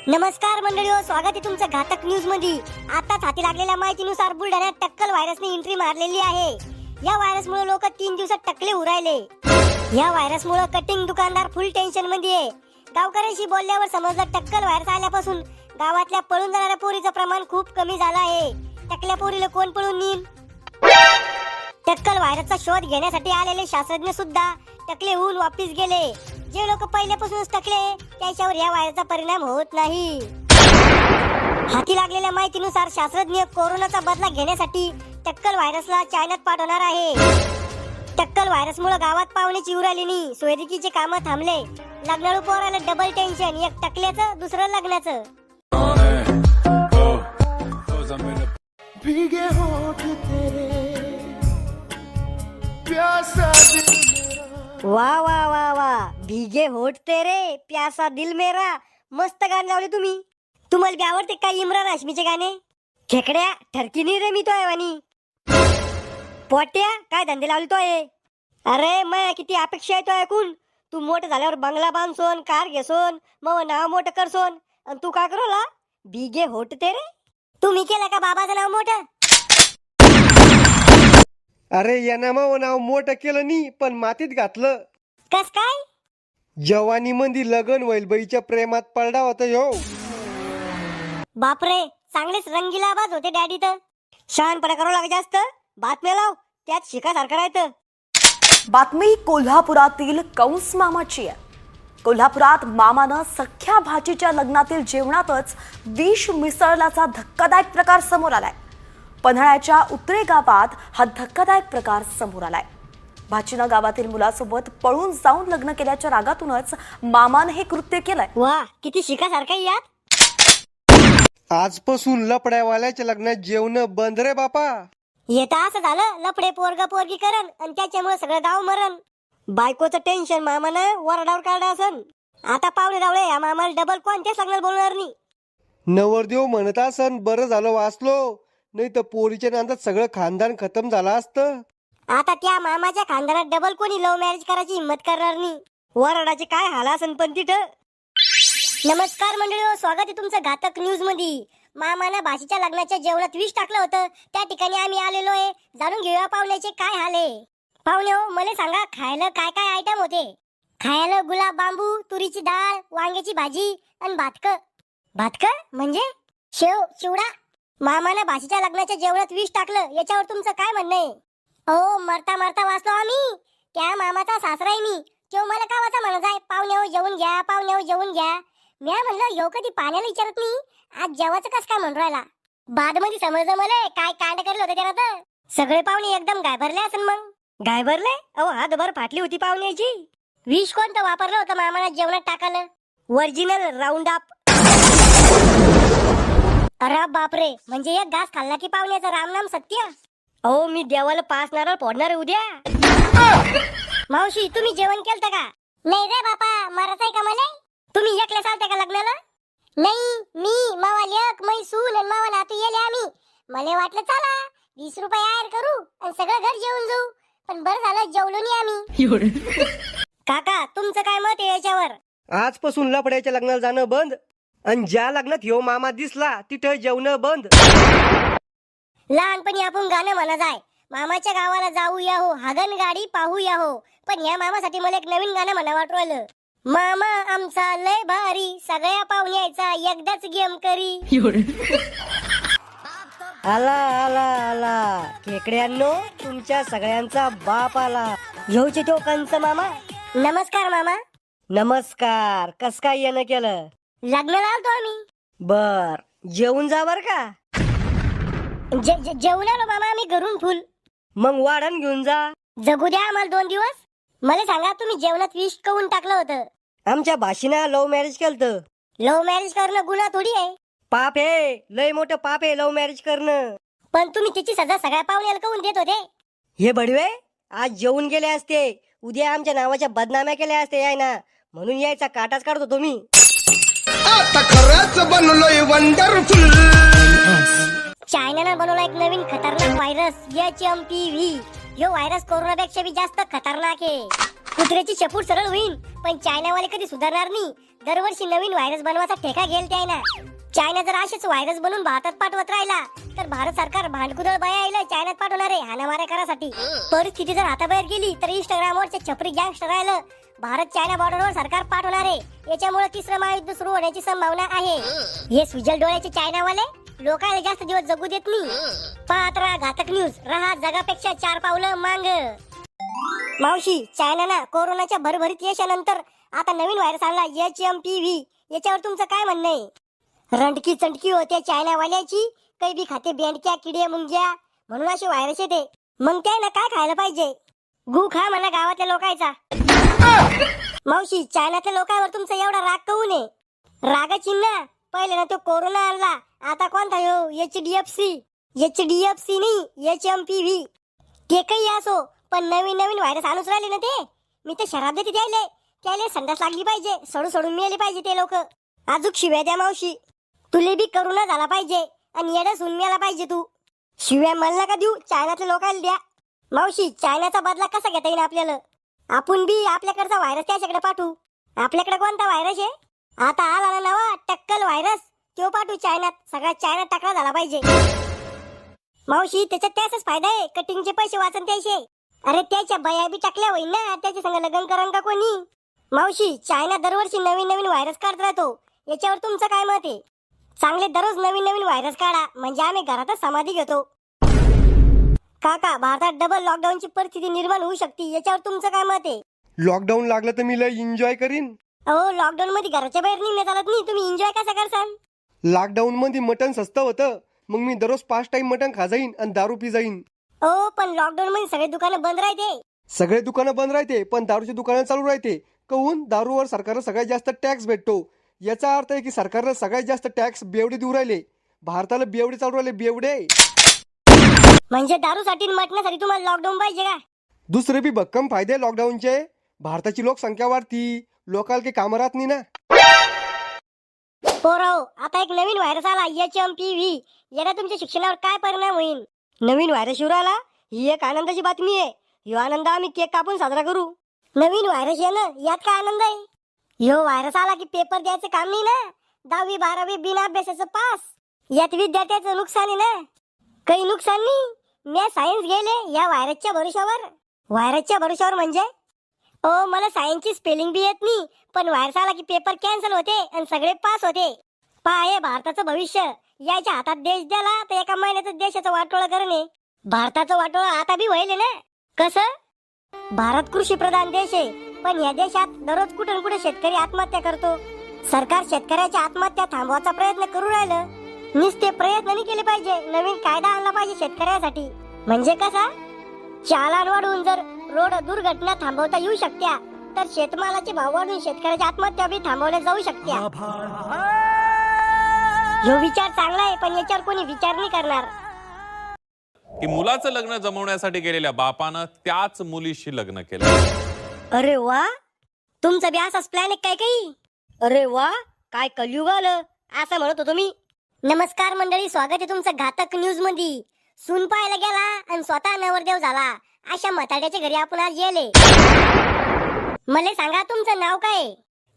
नमस्कार मंडळी हो, स्वागत आहे तुमचं घातक न्यूज मध्ये। आताच हाती लागलेल्या माहितीनुसार बुलढाण्यात टक्कल व्हायरसने एंट्री मारलेली आहे। या व्हायरसमुळे लोक 3 दिवसात टकले उरायले। या व्हायरसमुळे कटिंग दुकानदार फुल टेन्शन मध्ये आहे। गावकऱ्यांशी बोलल्यावर समजलं टक्कल व्हायरस आल्यापासून गावातल्या पळून जाणाऱ्या पोरीचं प्रमाण खूप कमी झालं आहे। टकल्या पोरीला कोण पळून नेईल? टक्कल व्हायरसचा शोध घेण्यासाठी आलेले शास्त्रज्ञ सुद्धा टकले होऊन वापस गेले। जे लोक पहिल्यापासूनच टकले त्याच्यावर या व्हायरसचा परिणाम होत नाही। हाती लागलेल्या माहितीनुसार शास्त्रज्ञ कोरोनाचा बदला घेण्यासाठी टक्कल व्हायरसला चायनात पाठवणार आहे। टक्कल व्हायरसमुळे गावात पाहुण्याची उराली नाही, सोयरिकीचे काम थांबले। लग्नाळू पोराला डबल टेन्शन, एक टकल्याचं दुसरं लग्नाचं। भीगे होठ तेरे प्यासा दिल मेरा। वा वा वा वा, भीगे होठ तेरे प्यासा दिल मेरा। मस्त गाणं लावले तुम्ही। तुम्हाला बी आवडते का इम्रान हाशमीचे गाणे? खेकड्या ठरकी नाही रे मी तो आहे वाणी। पोट्या काय धंदे लावले तो आहे? अरे मैं किती अपेक्षा आहे तो ऐकून। तू मोठं झाल्यावर बंगला बांधसोन, कार घेसोन, मग नाव मोठं करसोन, आणि तू काय करोला? भीगे होठ तेरे। तुम्ही केलं का बाबाचं नाव मोठं? अरे यानं मग नाव मोठं केलं नी, पण मातीत घातलं। कस काय? जवानी मंदी लगन होईल बाईच्या प्रेमात पडला होता ह्यो। बापरे, चांगलेच रंगीला आवाज होते डॅडी तर। शहाणपणा करावं लागे जास्त, बातम्या लाव त्यात शिकासारखं राहतं। बातमी कोल्हापुरातील कंस मामाची आहे। कोल्हापुरात मामानं सख्या भाचीच्या लग्नातील जेवणातच विष मिसळल्याचा धक्कादायक प्रकार समोर आलाय। पन्हाळ्याच्या उतरे गावात हा धक्कादायक प्रकार समोर आलाय। भाचीनं गावातील मुलासोबत पळून जाऊन लग्न केल्याच्या रागातूनच मामानं हे कृत्य केलंय। वा, किती शिकासारखं यात। आजपासून लपड्यावाल्याच्या लग्नात जेवण बंद रे बापा। येता असं झालं, लफडे पोरग पोरगी करण आणि त्याच्यामुळे सगळं गाव मरण। बायकोचं टेन्शन मामानं वरडावर काढलं असन। आता पावले रावळे या मामाला डबल कोणत्याच लग्नाला बोलणार नाही। नवरदेव म्हणत असन बरं झालं वाचलो, नाही तर पोरीच्या नांदात सगळं खानदान खतम झालं असतं। आता त्या मामाच्या खानदानात डबल कोणी लव्ह मॅरेज करायची हिंमत करणार नाही। वरडाचे काय हाल असन पण तिथं। नमस्कार मंडळी हो, स्वागत आहे तुमचं घातक न्यूज मध्ये। मामानं भाषेच्या लग्नाच्या जेवणात विष टाकलं होतं, त्या ठिकाणी आम्ही आलेलो आहे। जाणून घेऊया पाहुण्याचे काय हाल आहे। पाहुणे हो, मला सांगा खायला काय काय आयटम होते? खायला गुलाब बांबू, तुरीची डाळ, वांग्याची भाजी आणि भातक म्हणजे शेव चिवडा। मामानं भाषेच्या लग्नाच्या जेवणात विष टाकलं, याच्यावर तुमचं काय म्हणणं आहे? हो, मरता मरता वाचलो आम्ही। त्या मामाचा सासरा आहे मी, तो मला का वाचा म्हणत आहे पाहुणे हो जेवून घ्या, पाहुणे हो जेवून घ्या। मी म्हणलं ह्यो कधी पाण्याला विचारत नाही, आज जेवायचं कस काय म्हणून राहिला? बाद मध्ये समजलं मला काय कांड करलं होतं त्याला तर। सगळे पाहुणे एकदम घाबरले असन मग। घाबरले? अहो हातभर फाटली होती पाहुण्याची। विष कोणतं वापरलं होतं मामानं जेवणात टाकायला? Original round up. अरे बापरे, म्हणजे एक घास खाल्ला की पाहुण्याचं रामनाम सत्य। अहो मी देवाला 5 नारळ फोडणार आहे उद्या। मावशी तुम्ही जेवण केलं का? नाही रे बापा, मरायचंय का मला? तुम्ही एकले चालते का लग्नाला? नाही, मी मावा लेक, मै सून आणि मावा नातू येले आम्ही। मला वाटलं चला 20 रुपये आयर करू आणि सगळं घर जेवून जाऊ, पण बरं झालं जेवलो नाही आम्ही। काका तुमचं काय मत आहे याच्यावर? आजपासून लपड्याच्या लग्नाला जाणं बंद, आणि ज्या लग्नात ह्यो मामा दिसला तिथं जेवण बंद। लहानपणी आपण गाणं म्हणत आहे, मामाच्या गावाला जाऊया हो, हागन गाडी पाहूया हो। पण या मामासाठी मला एक नवीन गाणं म्हणा वाटू राहिलं। मामा आमचा लय भारी, सगळ्या पाहुण्याचा एकदाच गेम करी। आला आला आला खेकड्यांनो, तुमच्या सगळ्यांचा बाप आला। येऊचे तो कंच मामा। नमस्कार मामा। नमस्कार, कस काय येणं केलं? लग्नाला आलतो आम्ही। बर, जेवून जा बर का? जेवून आलो मामा आम्ही घरून फुल। मग वाढण घेऊन जा, जगू द्या आम्हाला 2 दिवस। मला सांगा तुम्ही जेवणात विष काऊन टाकलं होतं? आमच्या भाषीनं लव्ह मॅरेज केलं। लव्ह मॅरेज करणं गुन्हा थोडी आहे, पाप आहे, लय मोठं पाप आहे लव्ह मॅरेज करणं। पण तुम्ही त्याची सजा सगळ्या पाहुण्याला काऊन देत होते? हे बडवे आज जेवून गेले असते, उद्या आमच्या नावाच्या बदनाम्या केल्या असते याय ना, म्हणून यायचा काटाच काढतो तुम्ही। आता खरंच बनलोय वंडरफुल। चायनानं बनवला एक नवीन खतरनाक व्हायरस HMPV। यो व्हायरस कोरोनापेक्षा भी जास्त खतरनाक आहे। कुत्र्याची चपूट सरळ होईल, पण चायनावाले कधी सुधारणार नाही. दरवर्षी नवीन व्हायरस बनवायचा ठेका घेईल त्या ना. चायना जर असेच व्हायरस बनवून भारतात पाठवत राहिला तर भारत सरकार भांडकुदळ बाया चायनात पाठवणार आहे हाणामाऱ्या करासाठी. परिस्थिती जर हाताबाहेर गेली तर इंस्टाग्रामवरचे छपरी गँगस्टर राहिलं भारत चायना बॉर्डरवर सरकार पाठवणार आहे. याच्यामुळे तिसरं महायुद्ध सुरू होण्याची संभावना आहे. हे सुजल डोळ्याचे चायनावाले लोकांना जास्त दिवस जगू देत नाही. पाहत राहा घातक न्यूज, राहा जगापेक्षा 4 पावलं मांग. मावशी, चायनाना कोरोनाच्या भरभरीत यशानंतर आता नवीन व्हायरस आणला HMPV. याच्यावर तुमचं काय म्हणणं आहे? रंडकी चंडकी होते चायनावाल्याची, काही बी खाते बेंडक्या किडे मुंग्या, म्हणून असे व्हायरस येते. मग त्याला काय खायला पाहिजे? गु खा म्हणा गावातल्या लोकांचा. मावशी, चायनातल्या लोकांवर तुमचा एवढा राग काऊन आहे? रागाची ना, पहिले ना तो कोरोना आणला, आता कोणता हो HDFC नाही HMPV. ते काही असो, पण नवीन नवीन व्हायरस आणूच राहिले ना ते. मी तर शराब देते त्याले संडास लागली पाहिजे, सोडून मेले पाहिजे ते लोक. अजूक शिव्या द्या मावशी, तुले बी करोना झाला पाहिजे आणि येडा सुन मेला पाहिजे तू. शिव्या मला का देऊ, चायनातल्या लोकांना द्या. मावशी, चायनाचा बदला कसा घेता येईल आपल्याला? आपण बी आपल्याकडचा व्हायरस त्याच्याकडे पाठवू. आपल्याकडे कोणता व्हायरस आहे? आता आला ना नवा टक्कल व्हायरस, तो पाठवू चायनात. सगळा चायनात टाकला झाला पाहिजे. मावशी, त्याच्यात त्याचाच फायदा आहे, कटिंगचे पैसे वाचन त्याचे. अरे त्याच्या बया बी टाकल्या होईल ना, त्याच्या संग लग्न करण का कोणी? मावशी, चायना दरवर्षी नवीन नवीन व्हायरस काढत राहतो, याच्यावर तुमचं काय मत आहे? चांगले दररोज नवीन नवीन व्हायरस काढा, म्हणजे आम्ही घरातच समाधी घेतो. काका, भारतात डबल लॉकडाऊनची परिस्थिती निर्माण होऊ शकते, याच्यावर तुमचं काय मत आहे? लॉकडाऊन लागलं तर मी लय एन्जॉय करीन. अहो, लॉकडाऊन मध्ये घराच्या बाहेर निघण्यात चालत नाही, तुम्ही एन्जॉय कसा करसाल? लॉकडाऊन मध्ये मटण स्वस्त होतं, मग मी दररोज 5 टाइम मटण खा जाईन आणि दारू पी जाईन. हो, पण लॉकडाऊन मध्ये सगळे दुकानं बंद राहते. सगळे दुकानं बंद राहते, पण दारूची दुकानं चालू राहते. कहून? दारूवर सरकारला सगळ्यात जास्त टॅक्स भेटतो. याचा अर्थ आहे की सरकारला सगळ्यात जास्त टॅक्स बेवडे देऊ राहिले. भारताला बेवडे चालू राहिले, बेवडे. म्हणजे दारूसाठी आणि मटणासाठी तुम्हाला लॉकडाऊन पाहिजे का? दुसरे बी भक्कम फायदे लॉकडाऊनचे. भारताची लोकसंख्या वाढती, लोकांना काही कामं राहत नाही ना. पोराओ, आता एक नवीन व्हायरस आला HMPV. याला तुमच्या शिक्षणावर काय परिणाम होईल? नवीन व्हायरस येऊन आला, ही एक आनंदाची बातमी आहे. ह्यो आनंद आम्ही केक कापून साजरा करू. नवीन व्हायरस येणं यात काय आनंद आहे? ह्यो व्हायरस आला की पेपर द्यायचं काम नाही ना. 10वी 12वी बिना अभ्यासाचं पास. यात विद्यार्थ्याचं नुकसान आहे ना. काही नुकसान नाही. मी सायन्स गेले या व्हायरसच्या भरोशावर. व्हायरसच्या भरोशावर म्हणजे? ओ, मला सायन्सची स्पेलिंग बी येत नाही, पण व्हायरस आला की पेपर कॅन्सल होते आणि सगळे पास होते. हे भारताचं भविष्य याच्या हातात देश द्याला तर एका महिन्याचं देशाचं वाटोळं करणे. भारताचं वाटोळं आता बी व्हायले ना. कसं? भारत कृषी प्रधान देश आहे, पण या देशात दररोज कुठे कुठे शेतकरी आत्महत्या करतो. सरकार शेतकऱ्याच्या आत्महत्या थांबवायचा प्रयत्न करू राहिलं. नुसते प्रयत्न नाही केले पाहिजे, नवीन कायदा आणला पाहिजे शेतकऱ्यासाठी. म्हणजे कसा? चालान वाढवून जर रोड दुर्घटना थांबवता येऊ शकत्या, तर शेतमालाचे भाव वाढून शेतकऱ्याच्या आत्महत्या बी थांबवल्या जाऊ शकत्या. जो विचार चांगला आहे, पण याच्यावर कोणी विचार नाही करणार. की मुलाचं लग्न जमवण्यासाठी गेलेल्या बापानं त्याच मुलीशी लग्न केलं. अरे वा, तुमचा बी असाच प्लॅन आहे काय काही? अरे वा, काय कलयुग आलं असं म्हणत होतो मी. नमस्कार मंडळी, स्वागत आहे तुमचं घातक न्यूज मध्ये. सून पाहायला गेला आणि स्वतः नवरदेव झाला, अशा म्हाताड्याच्या घरी आपण आज गेले. मला सांगा, तुमचं नाव काय?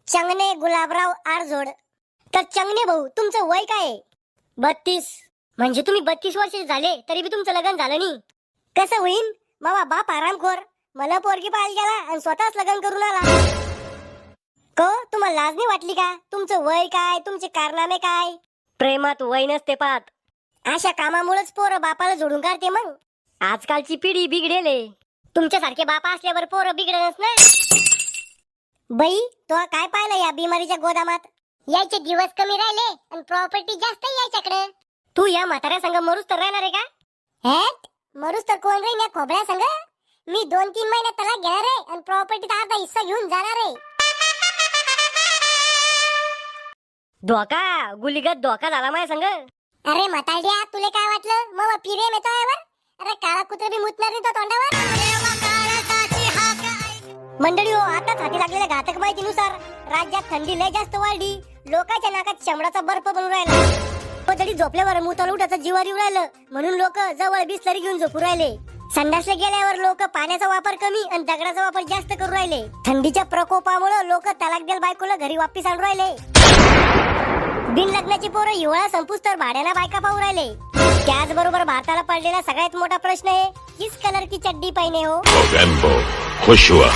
चंगणे गुलाबराव आरजोड. तर चंगणे भाऊ, तुमचं वय काय? 32. म्हणजे तुम्ही 32 वर्षाचे झाले तरी बी तुमचं लग्न झालं नाही. कसं होईल? मामा बाप आरामखोर, मला पोरगी पाहायला गेला आणि स्वतःच लग्न करून आला. तुम्हाला लाज नाही वाटली का? तुमचं वय काय, तुमचे कारनामे काय? प्रेमात वय नसते पाहत. अशा कामामुळेच पोरं बापाला जोडून काढते. मग आजकालची पिढी बिघडेले. तुमच्यासारखे बापा असल्यावर पोरं बिघडणच ना. बाई, तो काय पाहिलं या बिमारीच्या गोदामात? यायचे दिवस कमी राहिले आणि प्रॉपर्टी जास्त याच्याकडे. तू या म्हाताऱ्या संग मरूस तर राहणार आहे का? हेट, मरूस तर कोण राहील या खोबऱ्या संग? मी 2-3 महिन्यात त्याला घेणार आहे आणि प्रॉपर्टीचा अर्धा हिस्सा घेऊन जाणार आहे. धोका, गुलीगत धोका झाला माझ्या संग. अरे म्हातारड्या, तुले काय वाटलं मग पिरेम येतो यावर? अरे काळा कुत्रा बी मुतणार नाही तो तोंडावर. मंडळी हो, आताच हाती लागलेल्या घातक माहितीनुसार राज्यात थंडी लय जास्त वाढली. लोकांच्या नाकात शमडाचा बर्फ बनून राहिला. जडी झोपल्यावर मुताला उठायचं जीवार येऊ राहिलं, म्हणून लोक जवळ बिस्लरी घेऊन झोपू राहिले. संडासला गेल्यावर लोक पाण्याचा वापर कमी आणि दगडाचा वापर जास्त करू राहिले. थंडीच्या प्रकोपामुळे लोक तलाक द्याल बायकोला घरी वापस आणून राहिले. बिन लग्नाची पोरं हिवाळा संपूस तर भाड्याला बायका पाहू राहिले. त्याचबरोबर भारताला पडलेला सगळ्यात मोठा प्रश्न आहे, किस कलर की चड्डी पहने हो. November, खुश हुआ